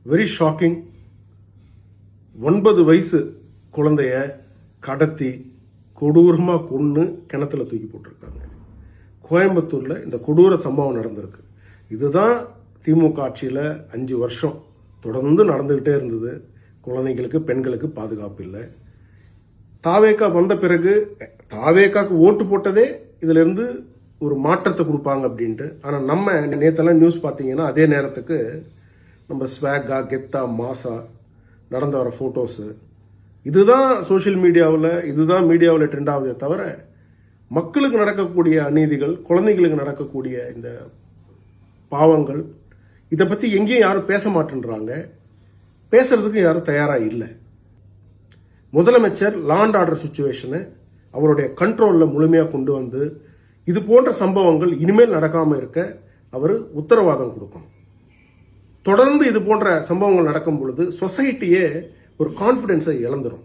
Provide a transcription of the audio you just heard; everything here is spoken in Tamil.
Very shocking. 9 வயசு குழந்தைய கடத்தி கொடூரமாக கொன்று கிணத்துல தூக்கி போட்டிருக்காங்க. கோயம்புத்தூரில் இந்த கொடூர சம்பவம் நடந்திருக்கு. இதுதான் திமுக ஆட்சியில் 5 வருஷம் தொடர்ந்து நடந்துக்கிட்டே இருந்தது. குழந்தைங்களுக்கு பெண்களுக்கு பாதுகாப்பு இல்லை. தாவேக்கா வந்த பிறகு தாவேக்காக்கு ஓட்டு போட்டதே இதிலிருந்து ஒரு மாற்றத்தை கொடுப்பாங்க அப்படின்ட்டு. ஆனால் நம்ம நேற்றெல்லாம் நியூஸ் பார்த்தீங்கன்னா அதே நேரத்துக்கு நம்ம ஸ்வாகா கெத்தா மாசா நடந்து வர ஃபோட்டோஸு இதுதான் சோஷியல் மீடியாவில் இதுதான் மீடியாவில் ட்ரெண்ட் ஆகுதே தவிர மக்களுக்கு நடக்கக்கூடிய அநீதிகள், குழந்தைங்களுக்கு நடக்கக்கூடிய இந்த பாவங்கள் இதை பற்றி எங்கேயும் யாரும் பேச மாட்டேன்றாங்க. பேசுறதுக்கு யாரும் தயாராக இல்லை. முதலமைச்சர் லா அண்ட் ஆர்டர் சுச்சுவேஷனை அவருடைய கண்ட்ரோலில் முழுமையாக கொண்டு வந்து இது போன்ற சம்பவங்கள் இனிமேல் நடக்காமல் இருக்க அவர் உத்தரவாதம் கொடுக்கணும். தொடர்ந்து இது போன்ற சம்பவங்கள் நடக்கும் பொழுது சொசைட்டியே ஒரு கான்ஃபிடென்ஸை இழந்துடும்.